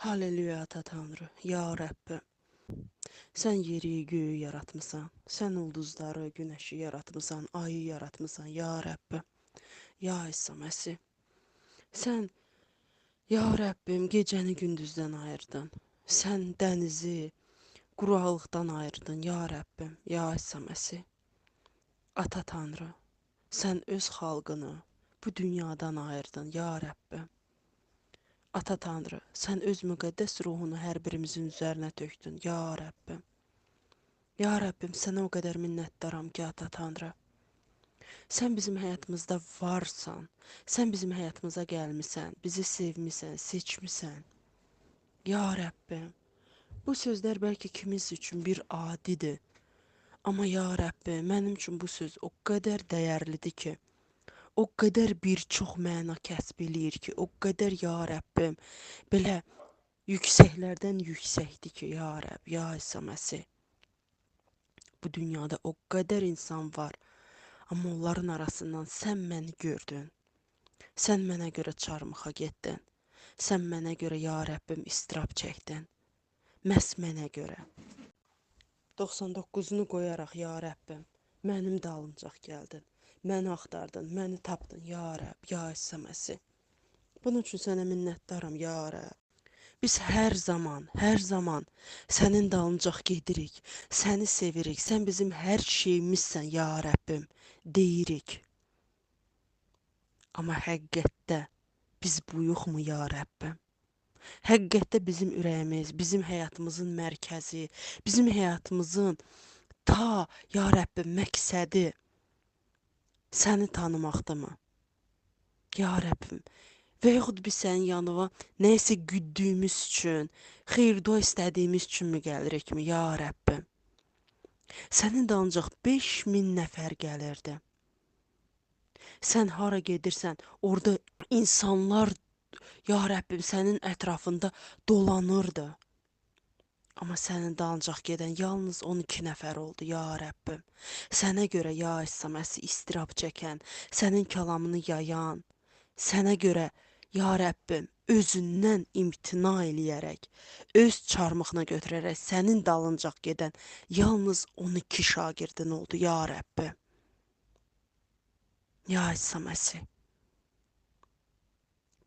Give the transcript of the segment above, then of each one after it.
Hallelujah ata Tanrı, ya Rəbbi, sən yeri, göyü yaratmısan, sən ulduzları, günəşi yaratmısan, ayı yaratmısan, ya Rəbbi, ya İsa Məsih, sən, ya Rəbbim, gecəni gündüzdən ayırdın, sən dənizi quraqlıqdan ayırdın, ya Rəbbim, ya İsa Məsih, ata Tanrı, sən öz xalqını bu dünyadan ayırdın, ya Rəbbim. Ata Tanrı, sən öz müqəddəs ruhunu hər birimizin üzərinə tökdün, ya Rəbbim. Ya Rəbbim, sənə o qədər minnətdaram ki, Ata Tanrı. Sən bizim həyatımızda varsan, sən bizim həyatımıza gəlmisən, bizi sevmisən, seçmisən. Ya Rəbbim, bu sözlər bəlkə kimiz üçün bir adidir. Amma ya Rəbbim, mənim üçün bu söz o qədər dəyərlidir ki, o qədər bir çox məna kəsb eləyir ki, o qədər ya Rəbbim, belə yüksəklərdən yüksəkdir ki, ya Rəbb, ya İsa Məsih. Bu dünyada o qədər insan var, amma onların arasından sən məni gördün. Sən mənə görə çarmıxa getdin. Sən mənə görə, ya Rəbbim, istirab çəkdin. Məhz mənə görə. 99-unu qoyaraq, ya Rəbbim, mənim dalımcaq gəldin. Məni axtardın, məni tapdın, ya Rəbb, ya İsa Məsih. Bunun üçün sənə minnətdaram, ya Rəbb. Biz hər zaman sənin dalınca gedirik, səni sevirik, sən bizim hər şeyimizsən, ya Rəbbim, deyirik. Amma həqiqətdə biz buyuxmu, ya Rəbbim? Həqiqətdə bizim ürəyimiz, bizim həyatımızın mərkəzi, bizim həyatımızın ta, ya Rəbbim, məqsədi səni tanımaqdırmı? Ya Rəbbim, və yaxud biz sənin yanına nəyəsə güddüyümüz üçün, xeyir-dua istədiyimiz üçünmü gəlirikmi, ya Rəbbim? Sənin də ancaq 5000 nəfər gəlirdi. Sən hara gedirsən, orada insanlar, ya Rəbbim, sənin ətrafında dolanırdı. Amma sənin də ancaq gedən yalnız 12 nəfər oldu, ya Rəbbim. Sənə görə, ya İsa Məsih, istirab çəkən, sənin kəlamını yayan, sənə görə, ya Rəbbim, özündən imtina eləyərək, öz çarmıxına götürərək sənin dalınca gedən yalnız 12 şagirdin oldu, ya Rəbbim. Ya İsa Məsih,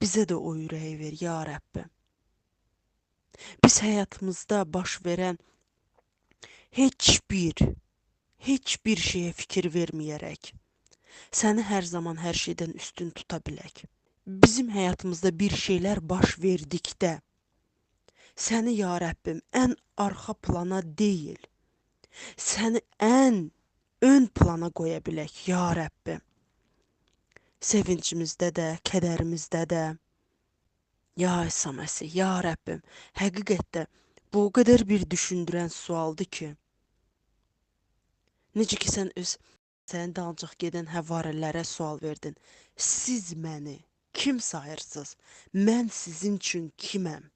bizə də o ürəyi ver, ya Rəbbim. Biz həyatımızda baş verən heç bir şeyə fikir verməyərək, səni hər zaman hər şeydən üstün tuta bilək. Bizim həyatımızda bir şeylər baş verdikdə, səni, ya Rəbbim, ən arxa plana deyil, səni ən ön plana qoya bilək, ya Rəbbim. Sevincimizdə də, kədərimizdə də, ya İsa Məsih, ya Rəbbim, həqiqətdə bu o qədər bir düşündürən sualdır ki, necə ki sən öz sənin dalınca gedən həvarilərə sual verdin. Siz məni kim sayırsınız? Mən sizin üçün kiməm?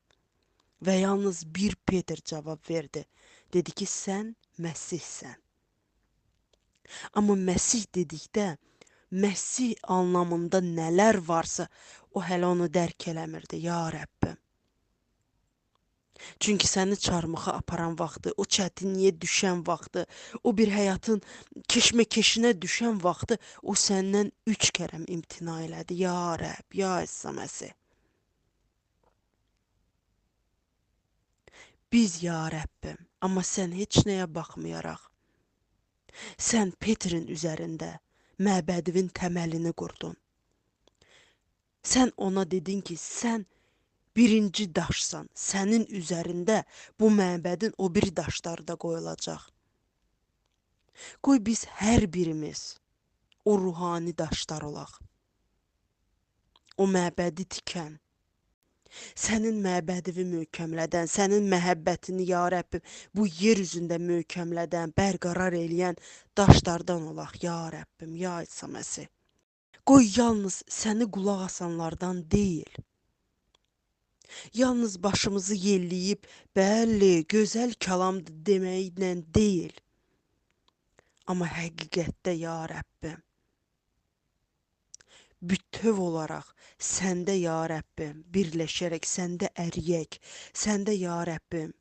Və yalnız bir Peter cavab verdi. Dedi ki, sən Məsihsən. Amma Məsih dedikdə, Məsih anlamında nələr varsa, o hələ onu dərk eləmirdi, ya Rəbbim. Çünki səni çarmıxa aparan vaxtı, o çətinliyə düşən vaxtı, o bir həyatın keşməkeşinə düşən vaxtı, o səndən 3 kərəm imtina elədi. Ya Rəbb, ya İsa Məsih. Biz, ya Rəbbim, amma sən heç nəyə baxmayaraq, sən Petrin üzərində məbədivin təməlini qurdun. Sən ona dedin ki, sən birinci daşsan, sənin üzərində bu məbədin o biri daşları da qoyulacaq. Qoy biz hər birimiz o ruhani daşlar olaq. O məbədi tikən, sənin məbədivi möhkəmlədən, sənin məhəbbətini, ya Rəbbim, bu yer üzündə möhkəmlədən, bərqərar eləyən daşlardan olaq, ya Rəbbim, ya İsa Məsih. Qoy yalnız səni qulaq asanlardan deyil, yalnız başımızı yelləyib, bəli, gözəl kəlamdır deməklə deyil. Amma həqiqətdə, ya Rəbbim, bütöv olaraq səndə ya Rəbbim birləşərək səndə əriyək, səndə ya Rəbbim.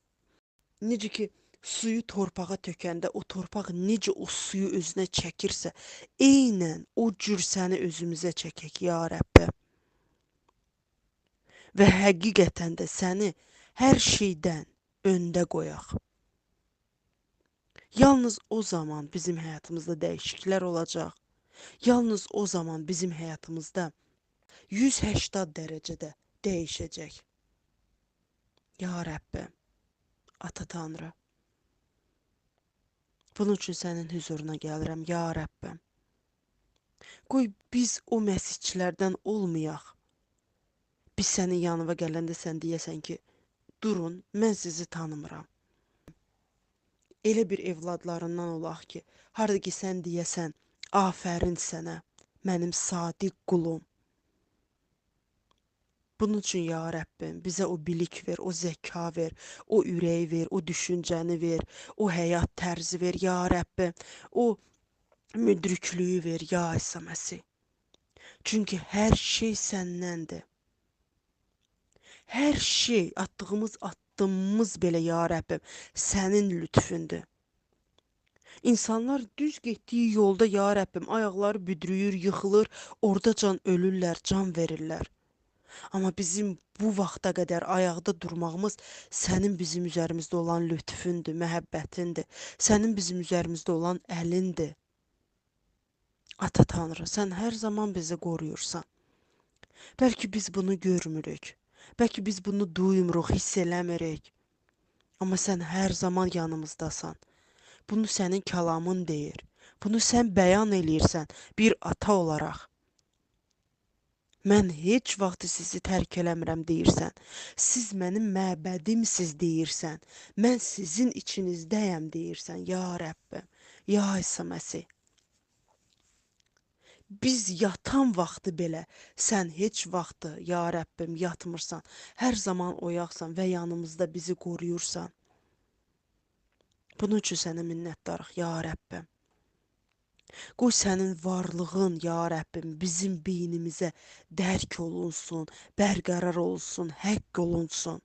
Necə ki suyu torpağa tökəndə o torpaq necə o suyu özünə çəkirsə, eynən o cür səni özümüzə çəkək ya Rəbbim. Və həqiqətən də səni hər şeydən öndə qoyaq. Yalnız o zaman bizim həyatımızda dəyişikliklər olacaq. Yalnız o zaman bizim həyatımızda 180 dərəcədə dəyişəcək. Ya Rəbbim, Ata Tanrı, bunun üçün sənin huzuruna gəlirəm, ya Rəbbim. Qoy biz o məsihçilərdən olmayaq. Biz sənin yanına gələndə sən deyəsən ki, durun, mən sizi tanımıram. Elə bir evladlarından olaq ki, harada ki sən deyəsən, afərin sənə, mənim sadiq qulum. Bunun üçün ya Rəbbim, bizə o bilik ver, o zəka ver, o ürəyi ver, o düşüncəni ver, o həyat tərzi ver, ya Rəbbim, o müdriklüyü ver, ya İsa Məsih. Çünki hər şey səndəndir. Hər şey, atdığımız addımımız belə ya Rəbbim, sənin lütfündür. İnsanlar düz getdiyi yolda ya Rəbbim, ayaqları büdrüyür, yıxılır, oradacan ölürlər, can verirlər. Amma bizim bu vaxta qədər ayaqda durmağımız sənin bizim üzərimizdə olan lütfündür, məhəbbətindir. Sənin bizim üzərimizdə olan əlindir. Ata Tanrı, sən hər zaman bizi qoruyursan. Bəlkə biz bunu görmürük. Bəlkə biz bunu duymuruq, hiss eləmirik. Amma sən hər zaman yanımızdasan. Bunu sənin kəlamın deyir. Bunu sən bəyan eləyirsən bir ata olaraq. Mən heç vaxt sizi tərk eləmirəm deyirsən. Siz mənim məbədimsiz deyirsən. Mən sizin içinizdəyəm deyirsən. Ya Rəbbim, ya İsa Məsih. Biz yatan vaxtı belə sən heç vaxtı, ya Rəbbim, yatmırsan. Hər zaman oyaqsan və yanımızda bizi qoruyursan. Bunun üçün sənə minnətdarıq, ya Rəbbim. Qoy sənin varlığın, ya Rəbbim, bizim beynimizə dərk olunsun, bərqərar olsun, həqq olunsun.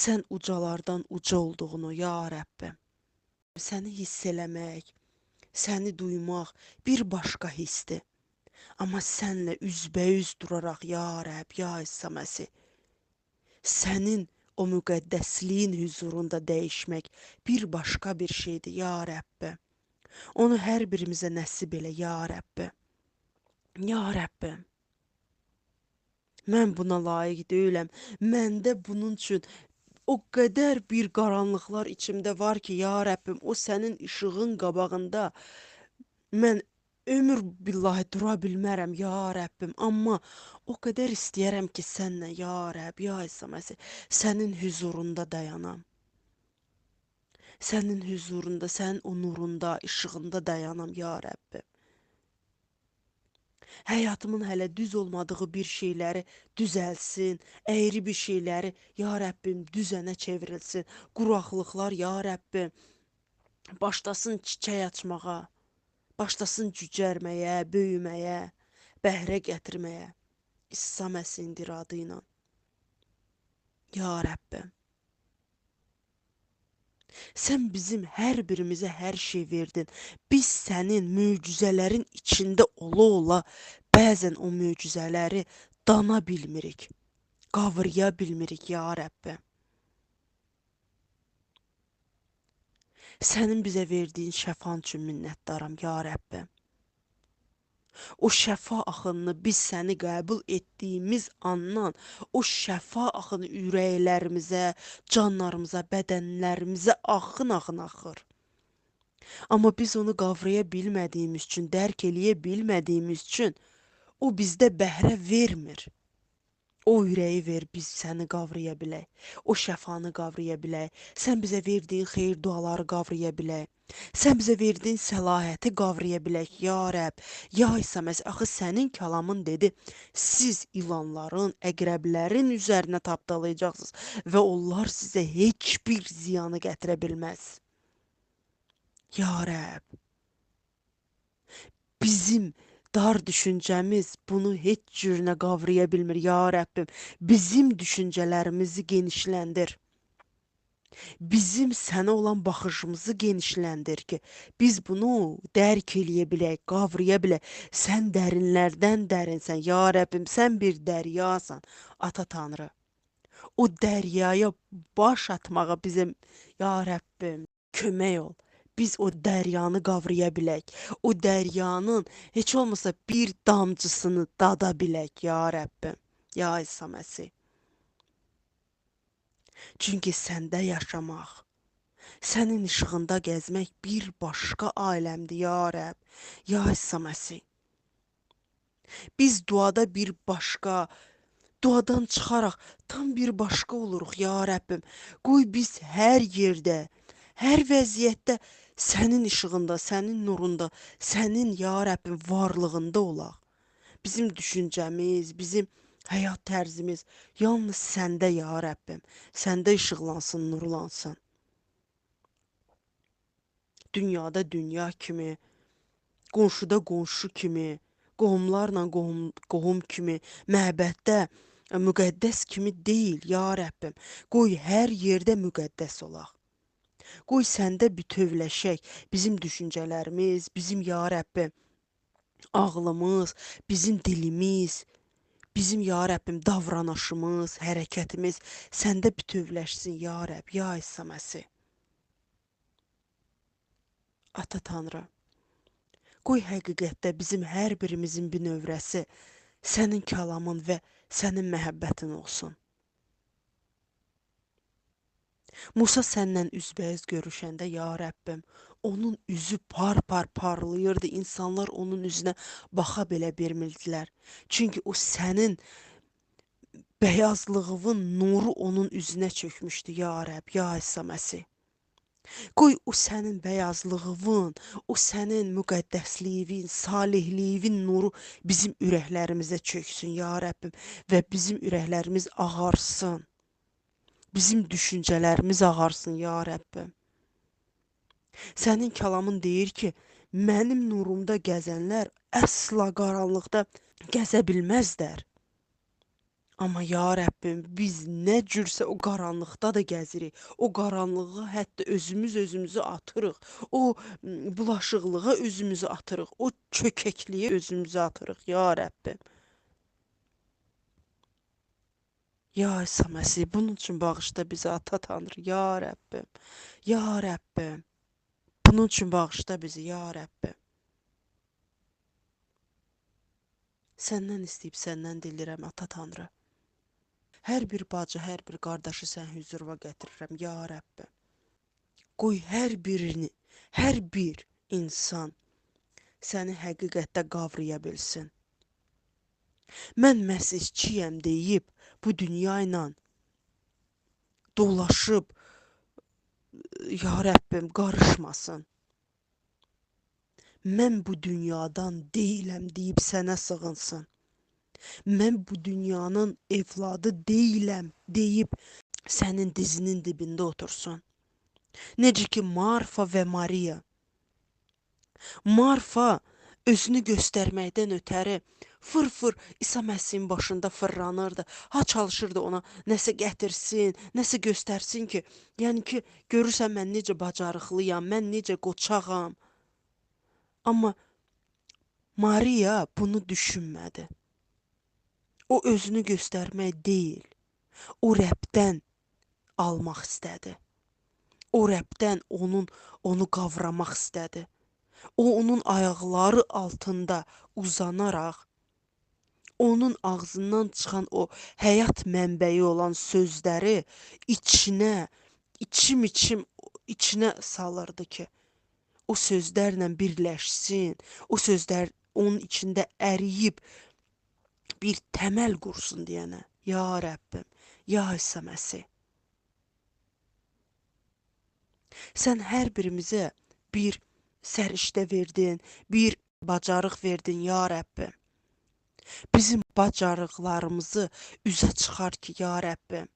Sən ucalardan uca olduğunu, ya Rəbbim. Səni hiss eləmək, səni duymaq bir başqa hissdir. Amma sənlə üzbəüz duraraq, ya Rəbb, ya İsa Məsih, sənin o müqəddəsliyin huzurunda dəyişmək bir başqa bir şeydir, ya Rəbbim. Onu hər birimizə nəsib elə, ya Rəbbim. Ya Rəbbim. Mən buna layiq deyiləm. Məndə bunun üçün o qədər bir qaranlıqlar içimdə var ki, ya Rəbbim, o sənin işığın qabağında mən ömür billahi dura bilmərəm, ya Rəbbim. Amma o qədər istəyərəm ki, sənlə, ya Rəbb, ya İsa Məsih, sənin huzurunda dayanam. Sənin huzurunda, sənin o nurunda, işığında dayanam, ya Rəbbim. Həyatımın hələ düz olmadığı bir şeyləri düzəlsin, əyri bir şeyləri, ya Rəbbim, düzənə çevrilsin. Quraqlıqlar, ya Rəbbim, başlasın çiçək açmağa, başlasın cücərməyə, böyüməyə, bəhrə gətirməyə. İsa Məsihin adı ilə. Ya Rəbbim. Sən bizim hər birimizə hər şey verdin. Biz sənin möcüzələrin içində ola-ola bəzən o möcüzələri dana bilmirik, qavraya bilmirik, ya Rəbbim. Sənin bizə verdiyin şəfan üçün minnətdaram, ya Rəbbim. O şəfa axınını biz səni qəbul etdiyimiz andan, o şəfa axını ürəklərimizə, canlarımıza, bədənlərimizə axın-axın axır. Amma biz onu qavraya bilmədiyimiz üçün, dərk eləyə bilmədiyimiz üçün, o bizdə bəhrə vermir. O ürəyi ver, biz səni qavraya bilək. O şəfanı qavraya bilək. Sən bizə verdiyin xeyir duaları qavraya bilək. Sən bizə verdiyin səlahiyyəti qavraya bilək, ya Rəbb. Ya İsa Məsih, axı sənin kəlamın dedi, siz ilanların, əqrəblərin üzərinə tapdalayacaqsınız və onlar sizə heç bir ziyanı gətirə bilməz. Ya Rəbb, bizim dar düşüncəmiz bunu heç cürünə qavraya bilmir, ya Rəbbim. Bizim düşüncələrimizi genişləndir. Bizim sənə olan baxışımızı genişləndir ki, biz bunu dərk eləyə bilək, qavraya bilək. Sən dərinlərdən dərinsən, ya Rəbbim, sən bir dəryasan, Ata Tanrı. O dəryaya baş atmağa bizə, ya Rəbbim, kömək ol. Biz o dəryanı qavraya bilək. O dəryanın heç olmasa bir damcısını dada bilək, ya Rəbbim. Ya İsa Məsih. Çünki səndə yaşamaq, sənin işığında gəzmək bir başqa aləmdir, ya Rəbb. Ya İsa Məsih. Biz duada bir başqa, duadan çıxaraq tam bir başqa oluruq, ya Rəbbim. Qoy biz hər yerdə, hər vəziyyətdə sənin işığında, sənin nurunda, sənin, ya Rəbbim, varlığında olaq. Bizim düşüncəmiz, bizim həyat tərzimiz yalnız səndə, ya Rəbbim. Səndə işıqlansın, nurlansın. Dünyada dünya kimi, qonşuda qonşu kimi, qohumlarla qohum kimi, məbəddə müqəddəs kimi deyil, ya Rəbbim. Qoy hər yerdə müqəddəs olaq. Qoy səndə bütövləşək bizim düşüncələrimiz, bizim, ya Rəbbim, ağlımız, bizim dilimiz, bizim, ya Rəbbim, davranışımız, hərəkətimiz səndə bütövləşsin, ya Rəbb, ya İsa Məsih. Ata Tanrı, qoy həqiqətdə bizim hər birimizin bir növrəsi sənin kəlamın və sənin məhəbbətin olsun. Musa səndən üzbəüz görüşəndə, ya Rəbbim, onun üzü par-par parlayırdı. İnsanlar onun üzünə baxa belə bilmirdilər. Çünki o sənin bəyazlığının nuru onun üzünə çökmüşdü, ya Rəbb, ya İsa Məsih. Qoy o sənin bəyazlığın, o sənin müqəddəsliyin, salihliyin nuru bizim ürəklərimizə çöksün, ya Rəbbim, və bizim ürəklərimiz ağarsın. Bizim düşüncələrimiz ağarsın, ya Rəbbim. Sənin kəlamın deyir ki, mənim nurumda gəzənlər əsla qaranlıqda gəzə bilməzlər. Amma ya Rəbbim, biz nə cürsə o qaranlıqda da gəzirik. O qaranlığa hətta özümüzü atırıq. O bulaşıqlığa özümüzü atırıq. O çökəkliyə özümüzü atırıq, ya Rəbbim. Ya İsa Məsih, bunun üçün bağışla bizi, Ata Tanrı, ya Rəbbim. Ya Rəbbim. Bunun üçün bağışla bizi, ya Rəbbim. Səndən istəyib, səndən dilirəm, Ata Tanrı. Hər bir bacı, hər bir qardaşı sən hüzuruna gətirirəm, ya Rəbbim. Qoy hər birini, hər bir insan səni həqiqətdə qavraya bilsin. Mən məsihçiyəm deyib bu dünya ilə dolaşıb, ya Rəbbim, qarışmasın. Mən bu dünyadan deyiləm deyib sənə sığınsın. Mən bu dünyanın evladı deyiləm deyib sənin dizinin dibində otursun. Necə ki Marfa və Maria. Marfa özünü göstərməkdən ötəri fır-fır İsa Məsihin başında fırlanırdı. Ha çalışırdı ona nəsə gətirsin, nəsə göstərsin ki, yəni ki, görürsən mən necə bacarıqlıyam, mən necə qoçağam. Amma Maria bunu düşünmədi. O özünü göstərmək deyil, o Rəbdən almaq istədi. O Rəbdən onu qavramaq istədi. O onun ayaqları altında uzanaraq, onun ağzından çıxan o həyat mənbəyi olan sözləri içinə salırdı ki, o sözlərlə birləşsin, o sözlər onun içində əriyib, bir təməl qursun deyənə, ya Rəbbim, ya İsa Məsih. Sən hər birimizə bir səriştə verdin, bir bacarıq verdin, ya Rəbbim. Bizim bacarıqlarımızı üzə çıxar ki, ya Rəbbim,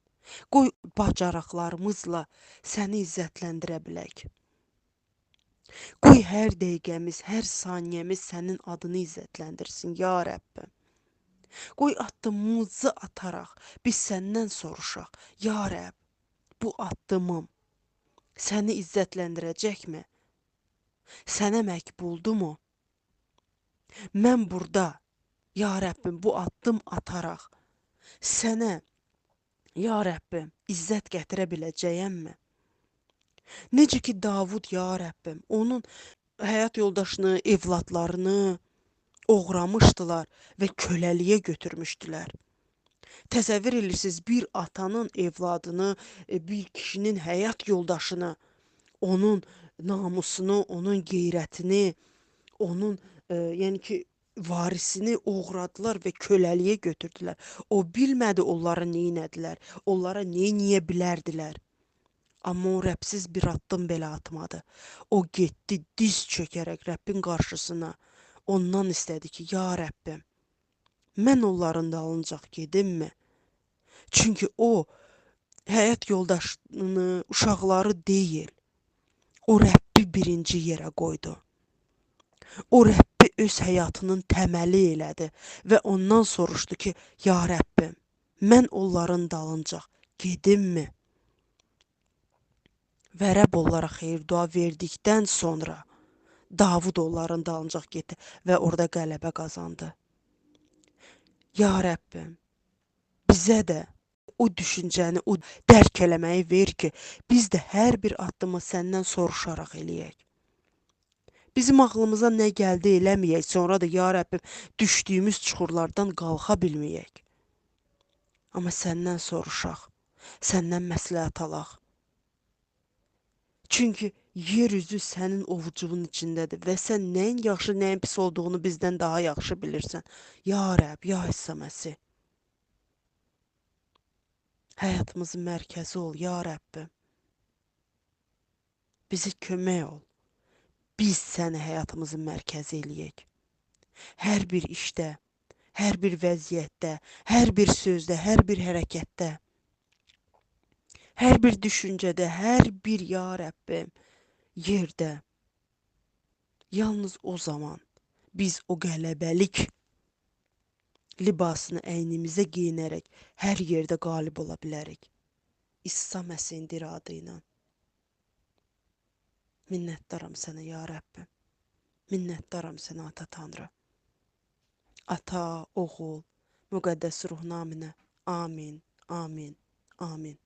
qoy bacarıqlarımızla səni izzətləndirə bilək. Qoy hər dəqiqəmiz, hər saniyəmiz sənin adını izzətləndirsin, ya Rəbbim. Qoy addımımızı ataraq biz səndən soruşaq, ya Rəbb, bu addımım səni izzətləndirəcəkmi? Sənə məqbuldumu? Mən burada, ya Rəbbim, bu addım ataraq sənə, ya Rəbbim, izzət gətirə biləcəyəmmi? Necə ki Davud, ya Rəbbim, onun həyat yoldaşını, evladlarını oğramışdılar və köləliyə götürmüşdülər. Təsəvvür edirsiniz, bir atanın evladını, bir kişinin həyat yoldaşını, onun namusunu, onun qeyrətini, onun yəni ki varisini oğradılar və köləliyə götürdülər. O bilmədi onlara neynədilər, onlara neyniyə bilərdilər. Amma o Rəbsiz bir addım belə atmadı. O getdi diz çökərək Rəbbin qarşısına. Ondan istədi ki, ya Rəbbim, mən onların dalınca gedimmi? Çünki o həyat yoldaşını, uşaqları deyil, o Rəbbi birinci yerə qoydu. O Rəbbi öz həyatının təməli elədi və ondan soruşdu ki, ya Rəbbim, mən onların dalınca gedimmi? Və Rəbb onlara xeyir dua verdikdən sonra Davud onların dalınca getdi və orada qələbə qazandı. Ya Rəbbim, bizə də o düşüncəni, o dərk eləməyi ver ki, biz də hər bir addımı səndən soruşaraq eləyək. Bizim ağlımıza nə gəldi eləməyək, sonra da ya Rəbbim düşdüyümüz çuxurlardan qalxa bilməyək. Amma səndən soruşaq, səndən məsləhət alaq. Çünki yer üzü sənin ovucunun içindədir və sən nəyin yaxşı, nəyin pis olduğunu bizdən daha yaxşı bilirsən. Ya Rəbb, ya İsa Məsih. Həyatımızın mərkəzi ol, ya Rəbbim. Bizə kömək ol. Biz səni həyatımızın mərkəzi eləyək. Hər bir işdə, hər bir vəziyyətdə, hər bir sözdə, hər bir hərəkətdə, hər bir düşüncədə, hər bir ya Rəbbim yerdə. Yalnız o zaman biz o qələbəlik libasını əynimizə geyinərək hər yerdə qalib ola bilərik. İsa Məsihin dir adı ilə. Minnətdaram sənə, ya Rəbbim. Minnətdaram sənə, Ata Tanrı. Ata, oğul, müqəddəs ruh naminə. Amin, amin, amin.